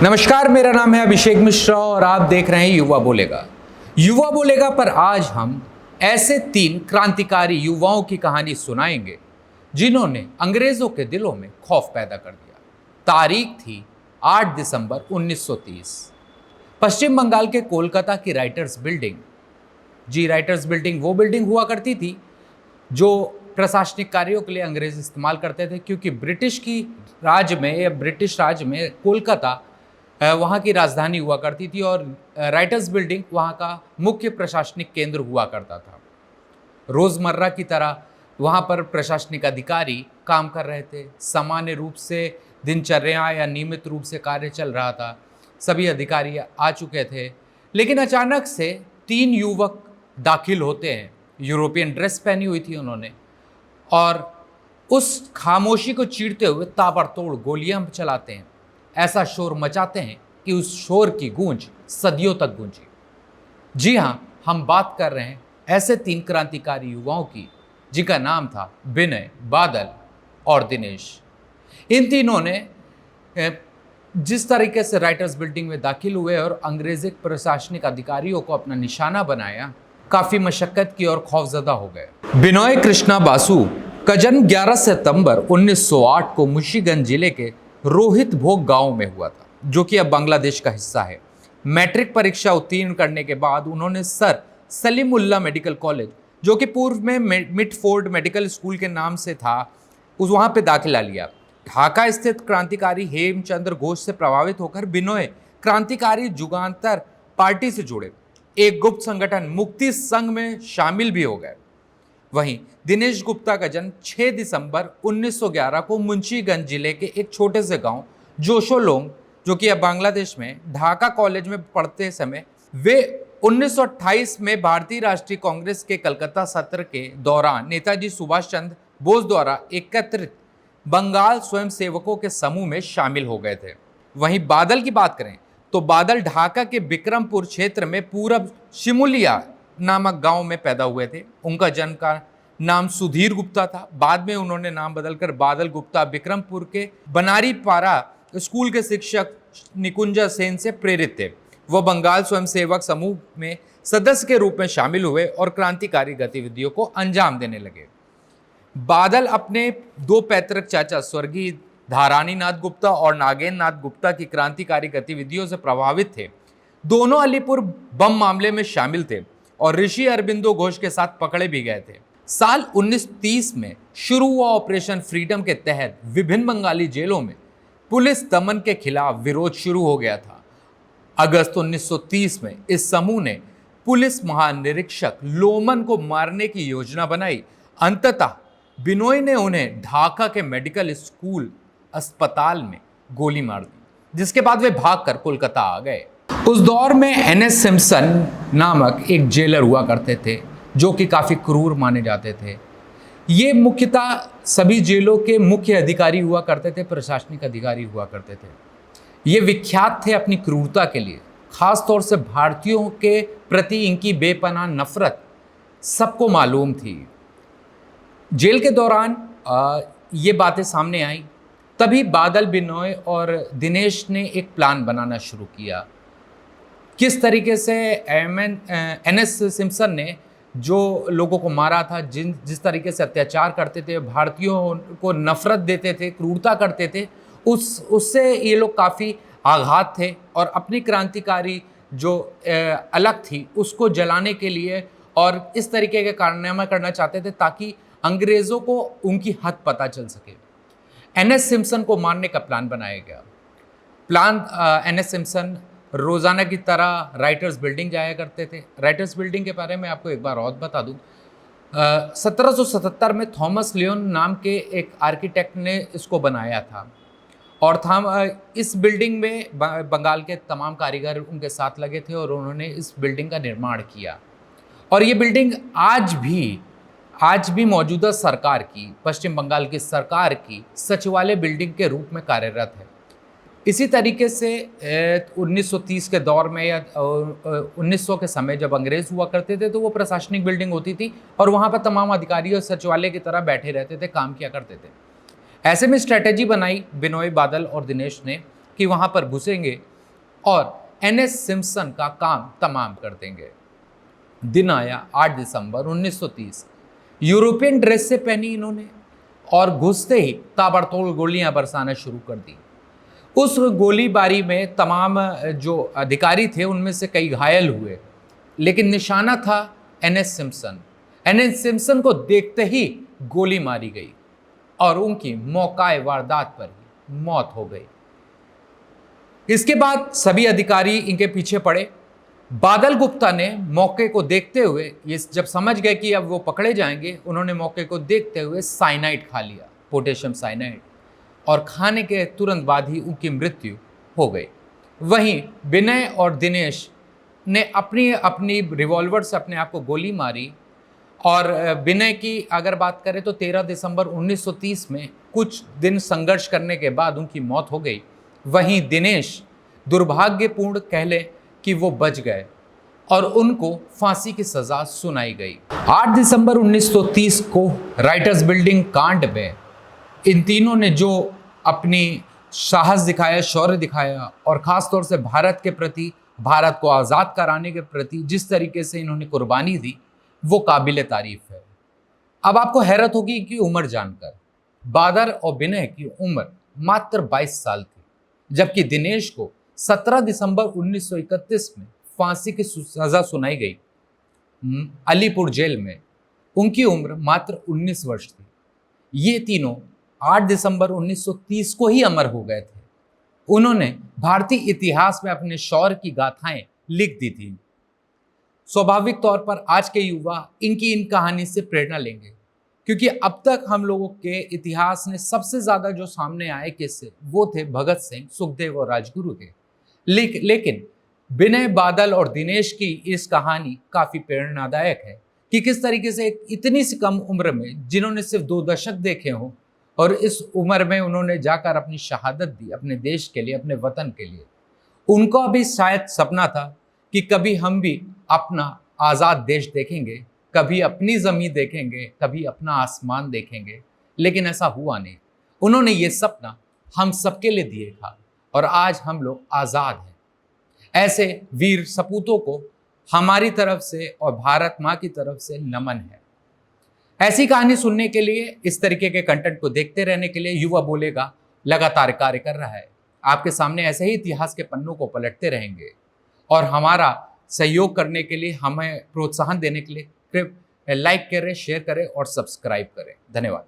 नमस्कार, मेरा नाम है अभिषेक मिश्रा और आप देख रहे हैं युवा बोलेगा। युवा बोलेगा पर आज हम ऐसे 3 क्रांतिकारी युवाओं की कहानी सुनाएंगे जिन्होंने अंग्रेजों के दिलों में खौफ पैदा कर दिया। तारीख थी 8 दिसंबर 1930। पश्चिम बंगाल के कोलकाता की राइटर्स बिल्डिंग, राइटर्स बिल्डिंग वो बिल्डिंग हुआ करती थी जो प्रशासनिक कार्यों के लिए अंग्रेज इस्तेमाल करते थे, क्योंकि ब्रिटिश राज में कोलकाता वहाँ की राजधानी हुआ करती थी और राइटर्स बिल्डिंग वहाँ का मुख्य प्रशासनिक केंद्र हुआ करता था। रोज़मर्रा की तरह वहाँ पर प्रशासनिक अधिकारी काम कर रहे थे। सामान्य रूप से दिनचर्या या नियमित रूप से कार्य चल रहा था। सभी अधिकारी आ चुके थे, लेकिन अचानक से 3 युवक दाखिल होते हैं। यूरोपियन ड्रेस पहनी हुई थी उन्होंने, और उस खामोशी को चीरते हुए ताबड़तोड़ गोलियां चलाते हैं। ऐसा शोर मचाते हैं कि उस शोर की गूंज सदियों तक गूंजी। जी हाँ, हम बात कर रहे हैं ऐसे 3 क्रांतिकारी युवाओं की जिनका नाम था विनय, बादल और दिनेश। इन तीनों ने जिस तरीके से राइटर्स बिल्डिंग में दाखिल हुए और अंग्रेजी प्रशासनिक अधिकारियों को अपना निशाना बनाया, काफ़ी मशक्कत की और खौफजदा हो गए। बिनोय कृष्णा बासु का जन्म 11 सितंबर 1908 को मुंशीगंज जिले के रोहित भोग गांव में हुआ था, जो कि अब बांग्लादेश का हिस्सा है। मैट्रिक परीक्षा उत्तीर्ण करने के बाद उन्होंने सर सलीमुल्लाह मेडिकल कॉलेज, जो कि पूर्व में मिटफोर्ड मेडिकल स्कूल के नाम से था, वहाँ पे दाखिला लिया। ढाका स्थित क्रांतिकारी हेमचंद्र घोष से प्रभावित होकर बिनोय क्रांतिकारी जुगांतर पार्टी से जुड़े एक गुप्त संगठन मुक्ति संघ में शामिल भी हो गए। वहीं दिनेश गुप्ता का जन्म 6 दिसंबर 1911 को मुंशीगंज जिले के एक छोटे से गांव जोशोलोंग, जो कि अब बांग्लादेश में, ढाका कॉलेज में पढ़ते समय वे 1928 में भारतीय राष्ट्रीय कांग्रेस के कलकत्ता सत्र के दौरान नेताजी सुभाष चंद्र बोस द्वारा एकत्रित बंगाल स्वयंसेवकों के समूह में शामिल हो गए थे। वहीं बादल की बात करें तो बादल ढाका के बिक्रमपुर क्षेत्र में पूरब शिमुलिया नामक गांव में पैदा हुए थे। उनका जन्म का नाम सुधीर गुप्ता था। बाद में उन्होंने नाम बदलकर बादल गुप्ता बिक्रमपुर के बनारी पारा स्कूल के शिक्षक निकुंजा सेन से प्रेरित थे। वह बंगाल स्वयंसेवक समूह में सदस्य के रूप में शामिल हुए और क्रांतिकारी गतिविधियों को अंजाम देने लगे। बादल अपने 2 पैतृक चाचा स्वर्गीय धारानी नाथ गुप्ता और नागेंद्र नाथ गुप्ता की क्रांतिकारी गतिविधियों से प्रभावित थे। दोनों अलीपुर बम मामले में शामिल थे और ऋषि अरबिंदो घोष के साथ पकड़े भी गए थे। साल 1930 में शुरू हुआ ऑपरेशन फ्रीडम के तहत विभिन्न बंगाली जेलों में पुलिस दमन के खिलाफ विरोध शुरू हो गया था। अगस्त 1930 में इस समूह ने पुलिस महानिरीक्षक लोमन को मारने की योजना बनाई। अंततः बिनोय ने उन्हें ढाका के मेडिकल स्कूल अस्पताल में गोली मार दी, जिसके बाद वे भागकर कोलकाता आ गए। उस दौर में एनएस सिम्पसन नामक एक जेलर हुआ करते थे, जो कि काफ़ी क्रूर माने जाते थे। ये मुख्यतः सभी जेलों के मुख्य अधिकारी हुआ करते थे, प्रशासनिक अधिकारी हुआ करते थे। ये विख्यात थे अपनी क्रूरता के लिए। खास तौर से भारतीयों के प्रति इनकी बेपनाह नफरत सबको मालूम थी। जेल के दौरान ये बातें सामने आई, तभी बादल, बिनोय और दिनेश ने एक प्लान बनाना शुरू किया। किस तरीके से एनएस सिम्पसन ने जो लोगों को मारा था, जिस तरीके से अत्याचार करते थे, भारतीयों को नफरत देते थे, क्रूरता करते थे, उससे ये लोग काफ़ी आघात थे और अपनी क्रांतिकारी जो अलग थी उसको जलाने के लिए और इस तरीके के कारनामा करना चाहते थे ताकि अंग्रेज़ों को उनकी हद पता चल सके। एनएस सिम्पसन को मारने का प्लान बनाया गया। एनएस सिम्पसन रोज़ाना की तरह राइटर्स बिल्डिंग जाया करते थे। राइटर्स बिल्डिंग के बारे में आपको एक बार और बता दूं, 1777 में थॉमस लियोन नाम के एक आर्किटेक्ट ने इसको बनाया था और इस बिल्डिंग में बंगाल के तमाम कारीगर उनके साथ लगे थे और उन्होंने इस बिल्डिंग का निर्माण किया। और ये बिल्डिंग आज भी मौजूदा सरकार की, पश्चिम बंगाल की सरकार की सचिवालय बिल्डिंग के रूप में कार्यरत है। इसी तरीके से 1930 के दौर में या 1900 के समय जब अंग्रेज हुआ करते थे तो वो प्रशासनिक बिल्डिंग होती थी और वहाँ पर तमाम अधिकारी और सचिवालय की तरह बैठे रहते थे, काम किया करते थे। ऐसे में स्ट्रैटेजी बनाई बिनोय, बादल और दिनेश ने कि वहाँ पर घुसेंगे और एनएस सिम्पसन का काम तमाम कर देंगे। दिन आया 8 दिसंबर 1930। यूरोपियन ड्रेस से पहनी इन्होंने और घुसते ही ताबड़तोड़ गोलियां बरसाना शुरू कर दी। उस गोलीबारी में तमाम जो अधिकारी थे उनमें से कई घायल हुए, लेकिन निशाना था एनएस सिम्पसन। एनएस सिम्पसन को देखते ही गोली मारी गई और उनकी मौकाए वारदात पर ही मौत हो गई। इसके बाद सभी अधिकारी इनके पीछे पड़े। बादल गुप्ता ने मौके को देखते हुए, ये जब समझ गए कि अब वो पकड़े जाएंगे, उन्होंने मौके को देखते हुए साइनाइड खा लिया, पोटेशियम साइनाइड, और खाने के तुरंत बाद ही उनकी मृत्यु हो गई। वहीं विनय और दिनेश ने अपनी अपनी रिवॉल्वर से अपने आप को गोली मारी। और विनय की अगर बात करें तो 13 दिसंबर 1930 में कुछ दिन संघर्ष करने के बाद उनकी मौत हो गई। वहीं दिनेश दुर्भाग्यपूर्ण कह लें कि वो बच गए और उनको फांसी की सजा सुनाई गई। 8 दिसंबर 1930 को राइटर्स बिल्डिंग कांड में इन तीनों ने जो अपनी साहस दिखाया, शौर्य दिखाया और ख़ास तौर से भारत के प्रति, भारत को आज़ाद कराने के प्रति जिस तरीके से इन्होंने कुर्बानी दी, वो काबिल तारीफ है। अब आपको हैरत होगी कि उम्र जानकर, बादल और विनय की उम्र मात्र 22 साल थी, जबकि दिनेश को 17 दिसंबर 1931 में फांसी की सजा सुनाई गई अलीपुर जेल में। उनकी उम्र मात्र 19 वर्ष थी। ये तीनों 8 दिसंबर 1930 को ही अमर हो गए थे। उन्होंने भारतीय इतिहास में अपने शौर्य की गाथाएं लिख दी थी। स्वाभाविक तौर पर आज के युवा इनकी इन कहानी से प्रेरणा लेंगे, क्योंकि अब तक हम लोगों के इतिहास ने सबसे ज्यादा जो सामने आए किस्से वो थे भगत सिंह, सुखदेव और राजगुरु के। लेकिन विनय, बादल और दिनेश की इस कहानी काफी प्रेरणादायक है कि किस तरीके से इतनी सी कम उम्र में, जिन्होंने सिर्फ 2 दशक देखे हों और इस उम्र में उन्होंने जाकर अपनी शहादत दी अपने देश के लिए, अपने वतन के लिए। उनका भी शायद सपना था कि कभी हम भी अपना आज़ाद देश देखेंगे, कभी अपनी ज़मीन देखेंगे, कभी अपना आसमान देखेंगे, लेकिन ऐसा हुआ नहीं। उन्होंने ये सपना हम सबके लिए दिए था और आज हम लोग आज़ाद हैं। ऐसे वीर सपूतों को हमारी तरफ से और भारत माँ की तरफ से नमन है। ऐसी कहानी सुनने के लिए, इस तरीके के कंटेंट को देखते रहने के लिए युवा बोलेगा लगातार कार्य कर रहा है। आपके सामने ऐसे ही इतिहास के पन्नों को पलटते रहेंगे और हमारा सहयोग करने के लिए, हमें प्रोत्साहन देने के लिए लाइक करें, शेयर करें और सब्सक्राइब करें। धन्यवाद।